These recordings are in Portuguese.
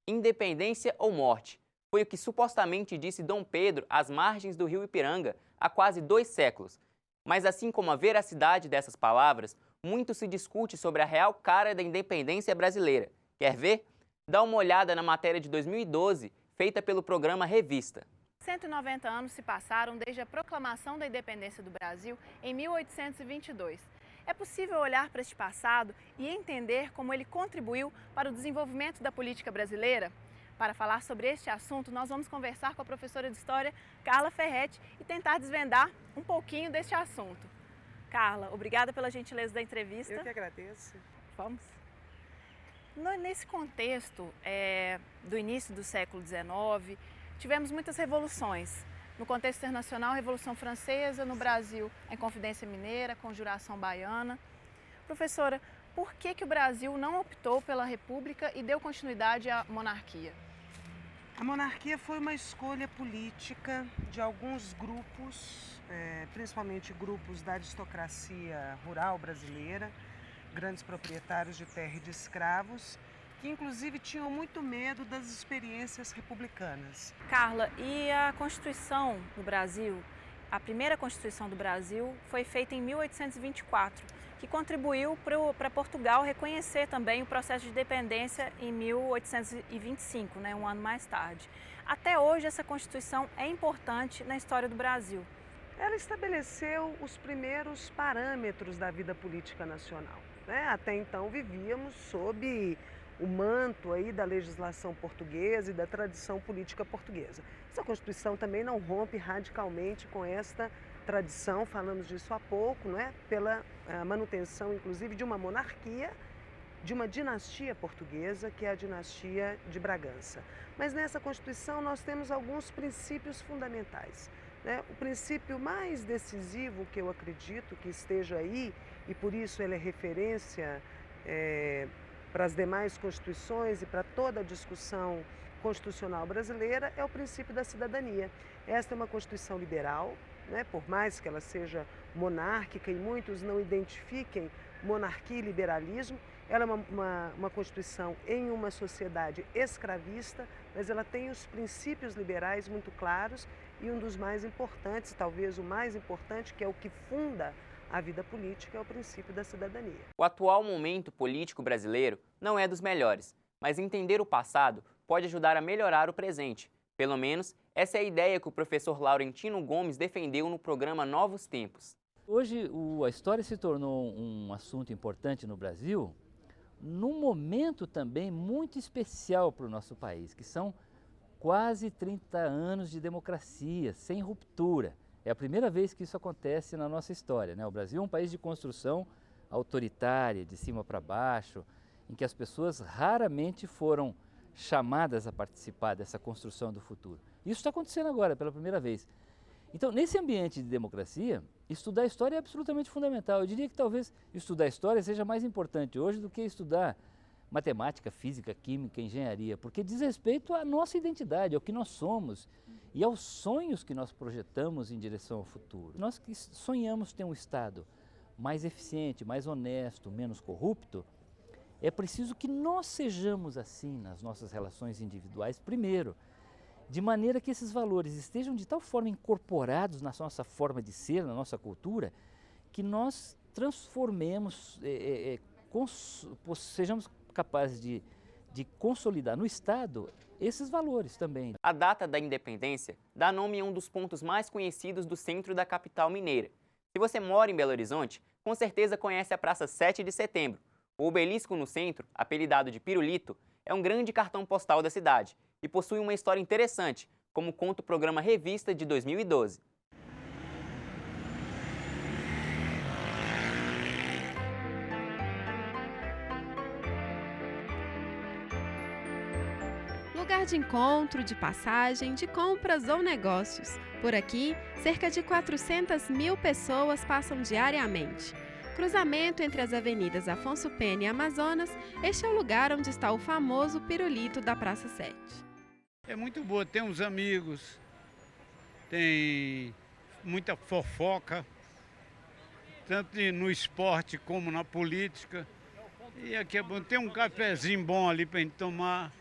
Independência ou morte? Foi o que supostamente disse Dom Pedro às margens do rio Ipiranga há quase 2 séculos. Mas assim como a veracidade dessas palavras, muito se discute sobre a real cara da independência brasileira. Quer ver? Dá uma olhada na matéria de 2012, feita pelo programa Revista. 190 anos se passaram desde a proclamação da independência do Brasil em 1822. É possível olhar para este passado e entender como ele contribuiu para o desenvolvimento da política brasileira? Para falar sobre este assunto, nós vamos conversar com a professora de História, Carla Ferretti, e tentar desvendar um pouquinho deste assunto. Carla, obrigada pela gentileza da entrevista. Eu que agradeço. Vamos. Nesse contexto do início do século XIX, tivemos muitas revoluções. No contexto internacional, a Revolução Francesa, no Brasil, a Inconfidência Mineira, a Conjuração Baiana. Professora, por que o Brasil não optou pela República e deu continuidade à monarquia? A monarquia foi uma escolha política de alguns grupos, principalmente grupos da aristocracia rural brasileira, grandes proprietários de terra e de escravos, que inclusive tinham muito medo das experiências republicanas. Carla, e a Constituição do Brasil, a primeira Constituição do Brasil foi feita em 1824, que contribuiu para Portugal reconhecer também o processo de independência em 1825, um ano mais tarde. Até hoje essa Constituição é importante na história do Brasil. Ela estabeleceu os primeiros parâmetros da vida política nacional. Até então vivíamos sob o manto aí da legislação portuguesa e da tradição política portuguesa. Essa Constituição também não rompe radicalmente com esta tradição, falamos disso há pouco, pela manutenção, inclusive, de uma monarquia, de uma dinastia portuguesa, que é a dinastia de Bragança. Mas nessa Constituição nós temos alguns princípios fundamentais. O princípio mais decisivo que eu acredito que esteja aí, e por isso ele é referência para as demais constituições e para toda a discussão constitucional brasileira, é o princípio da cidadania. Esta é uma Constituição liberal, por mais que ela seja monárquica e muitos não identifiquem monarquia e liberalismo, ela é uma Constituição em uma sociedade escravista, mas ela tem os princípios liberais muito claros e um dos mais importantes, talvez o mais importante, que é o que funda a vida política, é o princípio da cidadania. O atual momento político brasileiro não é dos melhores, mas entender o passado pode ajudar a melhorar o presente. Pelo menos, essa é a ideia que o professor Laurentino Gomes defendeu no programa Novos Tempos. Hoje, a história se tornou um assunto importante no Brasil, num momento também muito especial para o nosso país, que são quase 30 anos de democracia, sem ruptura. É a primeira vez que isso acontece na nossa história, O Brasil é um país de construção autoritária, de cima para baixo, em que as pessoas raramente foram chamadas a participar dessa construção do futuro. Isso está acontecendo agora, pela primeira vez. Então, nesse ambiente de democracia, estudar história é absolutamente fundamental. Eu diria que talvez estudar história seja mais importante hoje do que estudar matemática, física, química, engenharia, porque diz respeito à nossa identidade, ao que nós somos e aos sonhos que nós projetamos em direção ao futuro. Nós que sonhamos ter um Estado mais eficiente, mais honesto, menos corrupto, é preciso que nós sejamos assim nas nossas relações individuais primeiro, de maneira que esses valores estejam de tal forma incorporados na nossa forma de ser, na nossa cultura, que nós transformemos, sejamos capazes de consolidar no Estado esses valores também. A data da independência dá nome a um dos pontos mais conhecidos do centro da capital mineira. Se você mora em Belo Horizonte, com certeza conhece a Praça 7 de Setembro. O obelisco no centro, apelidado de Pirulito, é um grande cartão postal da cidade e possui uma história interessante, como conta o programa Revista de 2012. Lugar de encontro, de passagem, de compras ou negócios. Por aqui, cerca de 400 mil pessoas passam diariamente. Cruzamento entre as avenidas Afonso Pena e Amazonas, este é o lugar onde está o famoso Pirulito da Praça 7. É muito boa, tem uns amigos, tem muita fofoca, tanto no esporte como na política. E aqui é bom, tem um cafezinho bom ali para a gente tomar.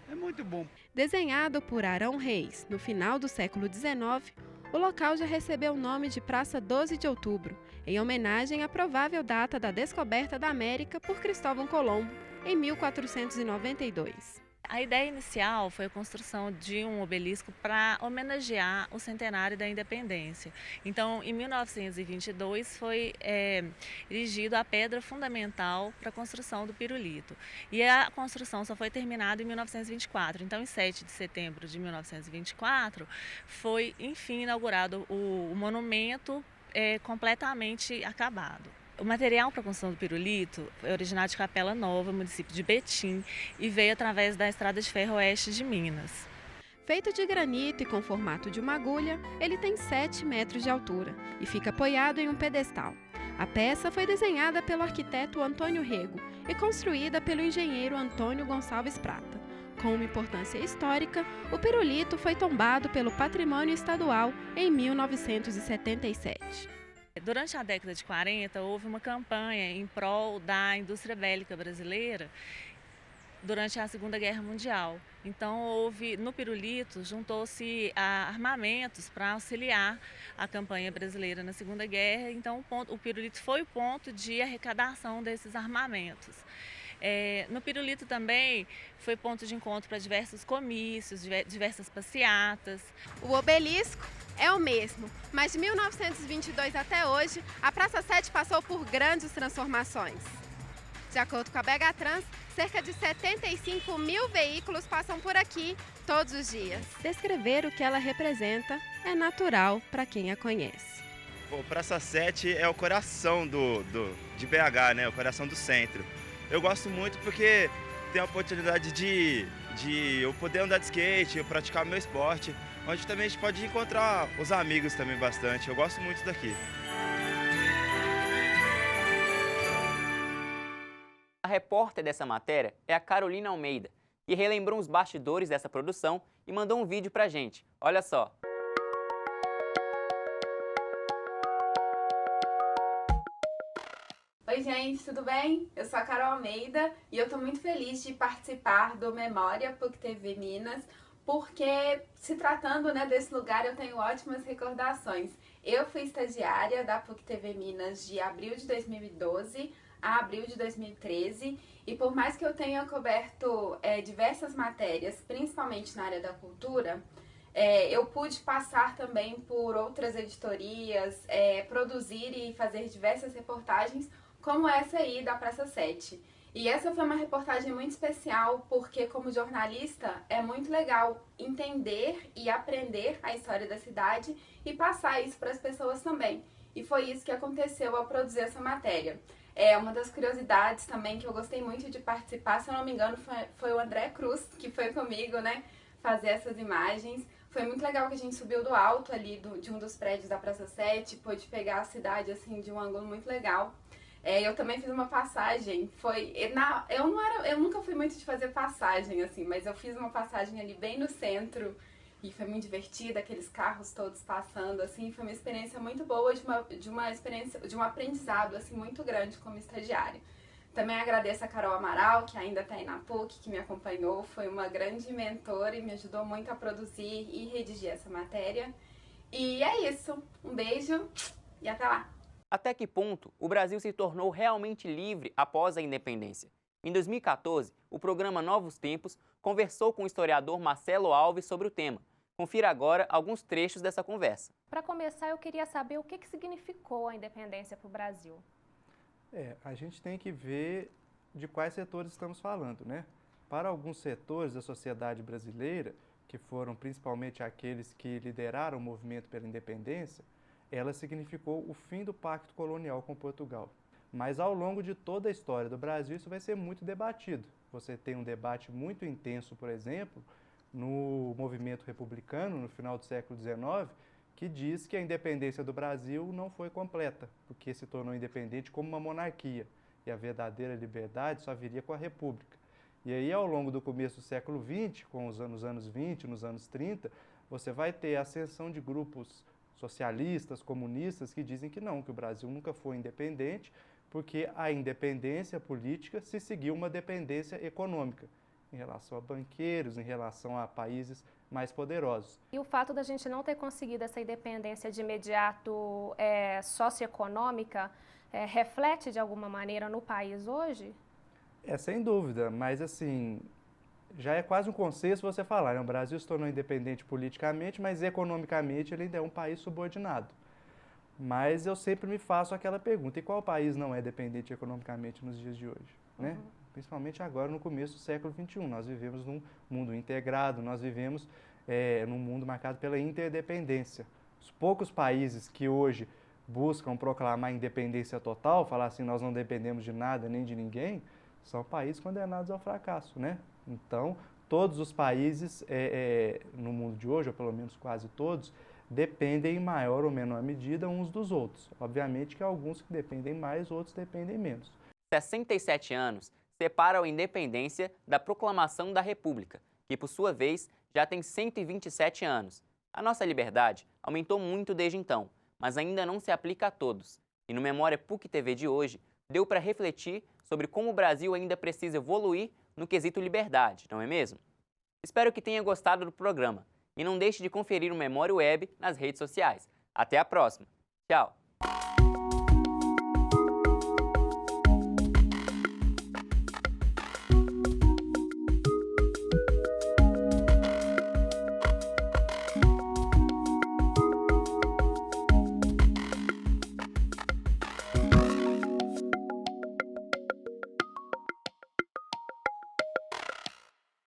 É muito bom. Desenhado por Arão Reis no final do século XIX, o local já recebeu o nome de Praça 12 de Outubro, em homenagem à provável data da descoberta da América por Cristóvão Colombo, em 1492. A ideia inicial foi a construção de um obelisco para homenagear o centenário da independência. Então, em 1922, foi erigido a pedra fundamental para a construção do pirulito. E a construção só foi terminada em 1924. Então, em 7 de setembro de 1924, foi, enfim, inaugurado o monumento completamente acabado. O material para a construção do pirulito é originário de Capela Nova, município de Betim, e veio através da Estrada de Ferro Oeste de Minas. Feito de granito e com formato de uma agulha, ele tem 7 metros de altura e fica apoiado em um pedestal. A peça foi desenhada pelo arquiteto Antônio Rego e construída pelo engenheiro Antônio Gonçalves Prata. Com uma importância histórica, o pirulito foi tombado pelo Patrimônio Estadual em 1977. Durante a década de 40, houve uma campanha em prol da indústria bélica brasileira durante a Segunda Guerra Mundial. Então, no pirulito, juntou-se a armamentos para auxiliar a campanha brasileira na Segunda Guerra. Então, o pirulito foi o ponto de arrecadação desses armamentos. No pirulito também foi ponto de encontro para diversos comícios, diversas passeatas. O obelisco é o mesmo, mas de 1922 até hoje, a Praça 7 passou por grandes transformações. De acordo com a Begatrans, cerca de 75 mil veículos passam por aqui todos os dias. Descrever o que ela representa é natural para quem a conhece. O Praça 7 é o coração de BH, né? O coração do centro. Eu gosto muito porque tem a oportunidade de eu poder andar de skate, eu praticar meu esporte, onde também a gente pode encontrar os amigos também bastante. Eu gosto muito daqui. A repórter dessa matéria é a Carolina Almeida, que relembrou os bastidores dessa produção e mandou um vídeo pra gente. Olha só. Oi gente, tudo bem? Eu sou a Carol Almeida e eu tô muito feliz de participar do Memória PUC TV Minas, porque se tratando desse lugar eu tenho ótimas recordações. Eu fui estagiária da PUC TV Minas de abril de 2012 a abril de 2013 e por mais que eu tenha coberto diversas matérias, principalmente na área da cultura, eu pude passar também por outras editorias, produzir e fazer diversas reportagens como essa aí da Praça 7. E essa foi uma reportagem muito especial porque, como jornalista, é muito legal entender e aprender a história da cidade e passar isso para as pessoas também. E foi isso que aconteceu ao produzir essa matéria. Uma das curiosidades também que eu gostei muito de participar, se eu não me engano, foi o André Cruz, que foi comigo, fazer essas imagens. Foi muito legal que a gente subiu do alto ali de um dos prédios da Praça 7, pôde pegar a cidade assim de um ângulo muito legal. Eu também fiz uma passagem, eu nunca fui muito de fazer passagem assim, mas eu fiz uma passagem ali bem no centro e foi muito divertida, aqueles carros todos passando assim, foi uma experiência muito boa, de um aprendizado assim muito grande como estagiária. Também agradeço a Carol Amaral, que ainda está aí na PUC, que me acompanhou, foi uma grande mentora e me ajudou muito a produzir e redigir essa matéria. E é isso, um beijo e até lá! Até que ponto o Brasil se tornou realmente livre após a independência? Em 2014, o programa Novos Tempos conversou com o historiador Marcelo Alves sobre o tema. Confira agora alguns trechos dessa conversa. Para começar, eu queria saber o que significou a independência para o Brasil. A gente tem que ver de quais setores estamos falando, né? Para alguns setores da sociedade brasileira, que foram principalmente aqueles que lideraram o movimento pela independência, ela significou o fim do pacto colonial com Portugal. Mas ao longo de toda a história do Brasil, isso vai ser muito debatido. Você tem um debate muito intenso, por exemplo, no movimento republicano, no final do século XIX, que diz que a independência do Brasil não foi completa, porque se tornou independente como uma monarquia, e a verdadeira liberdade só viria com a república. E aí, ao longo do começo do século XX, nos anos 20, nos anos 30, você vai ter a ascensão de grupos socialistas, comunistas, que dizem que não, que o Brasil nunca foi independente, porque a independência política se seguiu uma dependência econômica. em relação a banqueiros, em relação a países mais poderosos. E o fato da gente não ter conseguido essa independência de imediato socioeconômica reflete de alguma maneira no país hoje? Sem dúvida, mas assim, já é quase um consenso você falar, né? O Brasil se tornou independente politicamente, mas economicamente ele ainda é um país subordinado. Mas eu sempre me faço aquela pergunta, e qual país não é dependente economicamente nos dias de hoje, né? Principalmente agora no começo do século XXI, nós vivemos num mundo integrado, nós vivemos num mundo marcado pela interdependência. Os poucos países que hoje buscam proclamar independência total, falar assim, nós não dependemos de nada nem de ninguém, são países condenados ao fracasso, né? Então, todos os países no mundo de hoje, ou pelo menos quase todos, dependem em maior ou menor medida uns dos outros. Obviamente que há alguns que dependem mais, outros dependem menos. 67 anos separam a independência da proclamação da República, que por sua vez já tem 127 anos. A nossa liberdade aumentou muito desde então, mas ainda não se aplica a todos. E no Memória PUC-TV de hoje, deu para refletir sobre como o Brasil ainda precisa evoluir no quesito liberdade, não é mesmo? Espero que tenha gostado do programa e não deixe de conferir o Memória Web nas redes sociais. Até a próxima. Tchau!